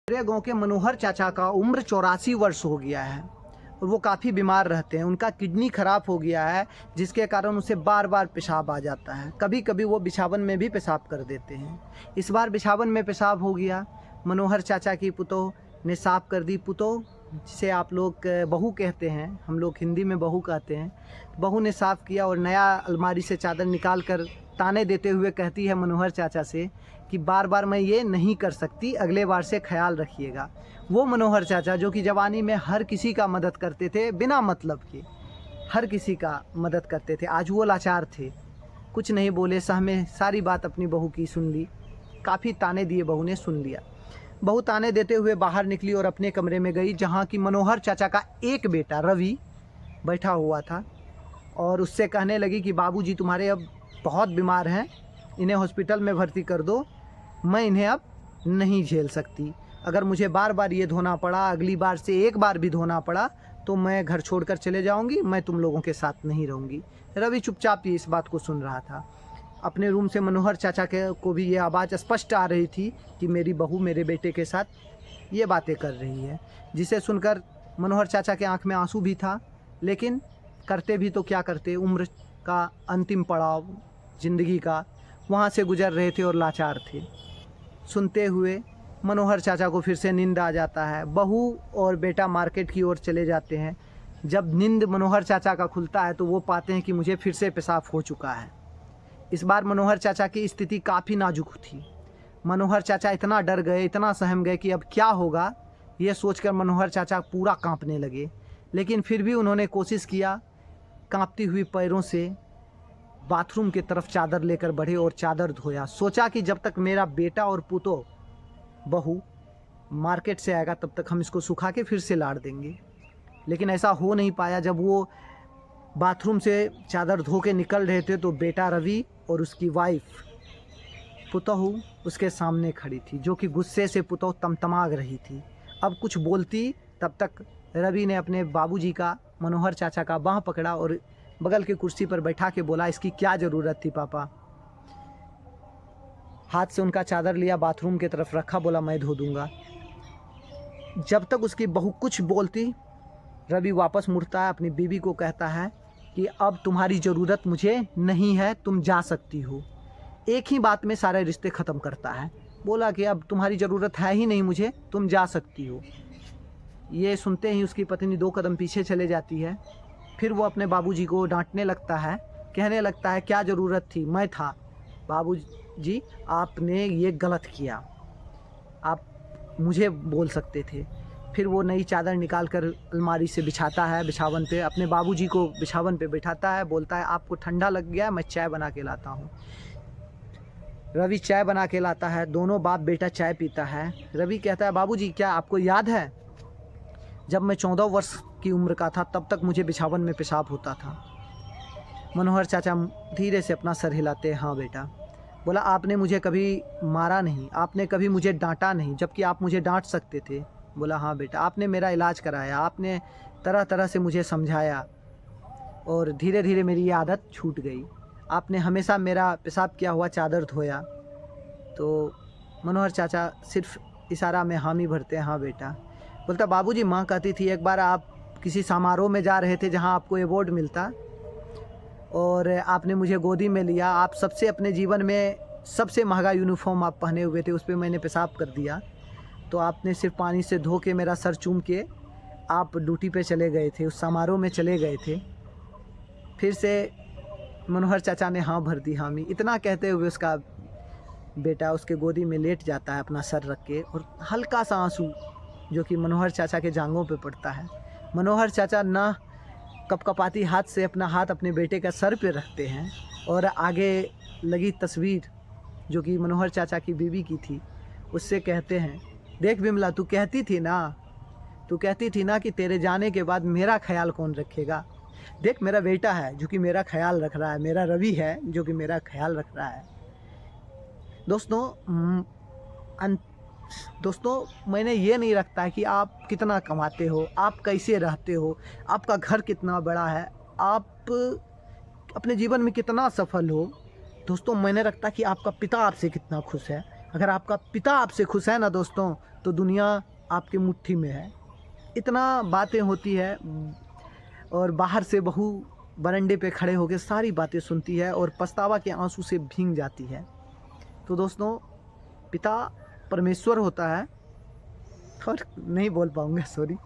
मेरे गांव के मनोहर चाचा का उम्र 84 वर्ष हो गया है और वो काफ़ी बीमार रहते हैं। उनका किडनी खराब हो गया है, जिसके कारण उसे बार बार पेशाब आ जाता है। कभी कभी वो बिछावन में भी पेशाब कर देते हैं। इस बार बिछावन में पेशाब हो गया। मनोहर चाचा की पुतोह ने साफ कर दी। पुतोह जिसे आप लोग बहू कहते हैं, हम लोग हिंदी में बहू कहते हैं। बहू ने साफ़ किया और नया अलमारी से चादर निकाल कर ताने देते हुए कहती है मनोहर चाचा से कि बार बार मैं ये नहीं कर सकती, अगले बार से ख्याल रखिएगा। वो मनोहर चाचा जो कि जवानी में हर किसी का मदद करते थे, बिना मतलब के हर किसी का मदद करते थे, आज वो लाचार थे। कुछ नहीं बोले, सहमे, सारी बात अपनी बहू की सुन ली। काफ़ी ताने दिए, बहू ने सुन लिया। बहू ताने देते हुए बाहर निकली और अपने कमरे में गई, जहाँ की मनोहर चाचा का एक बेटा रवि बैठा हुआ था और उससे कहने लगी कि बाबूजी तुम्हारे अब बहुत बीमार हैं, इन्हें हॉस्पिटल में भर्ती कर दो, मैं इन्हें अब नहीं झेल सकती। अगर मुझे बार बार ये धोना पड़ा, अगली बार से एक बार भी धोना पड़ा तो मैं घर छोड़कर चले जाऊंगी, मैं तुम लोगों के साथ नहीं रहूंगी। रवि चुपचाप ही इस बात को सुन रहा था। अपने रूम से मनोहर चाचा को भी ये आवाज़ स्पष्ट आ रही थी कि मेरी बहू मेरे बेटे के साथ ये बातें कर रही है, जिसे सुनकर मनोहर चाचा के आँख में आंसू भी था। लेकिन करते भी तो क्या करते, उम्र का अंतिम पड़ाव ज़िंदगी का, वहाँ से गुजर रहे थे और लाचार थे। सुनते हुए मनोहर चाचा को फिर से नींद आ जाता है। बहू और बेटा मार्केट की ओर चले जाते हैं। जब नींद मनोहर चाचा का खुलता है तो वो पाते हैं कि मुझे फिर से पेशाब हो चुका है। इस बार मनोहर चाचा की स्थिति काफ़ी नाजुक थी। मनोहर चाचा इतना डर गए, इतना सहम गए कि अब क्या होगा ये सोचकर मनोहर चाचा पूरा कांपने लगे। लेकिन फिर भी उन्होंने कोशिश किया। कांपती हुई पैरों से बाथरूम की तरफ चादर लेकर बढ़े और चादर धोया। सोचा कि जब तक मेरा बेटा और पुतोह बहू मार्केट से आएगा तब तक हम इसको सुखा के फिर से लाड़ देंगे। लेकिन ऐसा हो नहीं पाया। जब वो बाथरूम से चादर धो के निकल रहे थे तो बेटा रवि और उसकी वाइफ पुतोह उसके सामने खड़ी थी, जो कि गुस्से से पुतोह तमतमा रही थी। अब कुछ बोलती तब तक रवि ने अपने बाबूजी का, मनोहर चाचा का बाँह पकड़ा और बगल की कुर्सी पर बैठा के बोला, इसकी क्या ज़रूरत थी पापा। हाथ से उनका चादर लिया, बाथरूम की तरफ रखा, बोला मैं धो दूंगा। जब तक उसकी बहू कुछ बोलती, रवि वापस मुड़ता है, अपनी बीवी को कहता है कि अब तुम्हारी ज़रूरत मुझे नहीं है, तुम जा सकती हो। एक ही बात में सारे रिश्ते ख़त्म करता है। बोला कि अब तुम्हारी ज़रूरत है ही नहीं मुझे, तुम जा सकती हो। ये सुनते ही उसकी पत्नी 2 कदम पीछे चले जाती है। फिर वो अपने बाबूजी को डांटने लगता है, कहने लगता है क्या ज़रूरत थी, मैं था। बाबूजी आपने ये गलत किया, आप मुझे बोल सकते थे। फिर वो नई चादर निकाल कर अलमारी से बिछाता है, बिछावन पे अपने बाबूजी को बिछावन पे बिठाता है। बोलता है आपको ठंडा लग गया, मैं चाय बना के लाता हूँ। रवि चाय बना के लाता है। दोनों बाप बेटा चाय पीता है। रवि कहता है बाबूजी क्या आपको याद है जब मैं 14 वर्ष की उम्र का था तब तक मुझे बिछावन में पेशाब होता था। मनोहर चाचा धीरे से अपना सर हिलाते, हाँ बेटा। बोला आपने मुझे कभी मारा नहीं, आपने कभी मुझे डांटा नहीं, जबकि आप मुझे डांट सकते थे। बोला हाँ बेटा, आपने मेरा इलाज कराया, आपने तरह तरह से मुझे समझाया और धीरे धीरे मेरी ये आदत छूट गई। आपने हमेशा मेरा पेशाब किया हुआ चादर धोया। तो मनोहर चाचा सिर्फ इशारा में हामी भरते हैं, हाँ बेटा। बोलता बाबूजी माँ कहती थी एक बार आप किसी समारोह में जा रहे थे जहाँ आपको अवार्ड मिलता और आपने मुझे गोदी में लिया। आप सबसे अपने जीवन में सबसे महंगा यूनिफॉर्म आप पहने हुए थे, उस पर मैंने पेशाब कर दिया तो आपने सिर्फ पानी से धो के मेरा सर चूम के आप ड्यूटी पे चले गए थे, उस समारोह में चले गए थे। फिर से मनोहर चाचा ने हाँ भर दी, हामी। इतना कहते हुए उसका बेटा उसके गोदी में लेट जाता है अपना सर रख के, और हल्का सा आंसू जो कि मनोहर चाचा के जांघों पे पड़ता है। मनोहर चाचा ना कपकपाती हाथ से अपना हाथ अपने बेटे का सर पे रखते हैं और आगे लगी तस्वीर जो कि मनोहर चाचा की बीवी की थी, उससे कहते हैं देख विमला, तू कहती थी ना कि तेरे जाने के बाद मेरा ख्याल कौन रखेगा। देख मेरा बेटा है जो कि मेरा ख्याल रख रहा है, मेरा रवि है जो कि मेरा ख्याल रख रहा है। दोस्तों मैंने ये नहीं रखता है कि आप कितना कमाते हो, आप कैसे रहते हो, आपका घर कितना बड़ा है, आप अपने जीवन में कितना सफल हो। दोस्तों मैंने रखता कि आपका पिता आपसे कितना खुश है, अगर आपका पिता आपसे खुश है ना दोस्तों, तो दुनिया आपकी मुट्ठी में है। इतना बातें होती है, और बाहर से बहू बरंडे पे खड़े होकर सारी बातें सुनती है और पछतावा के आंसू से भीग जाती है। तो दोस्तों, पिता परमेश्वर होता है। और नहीं बोल पाऊँगा, सॉरी।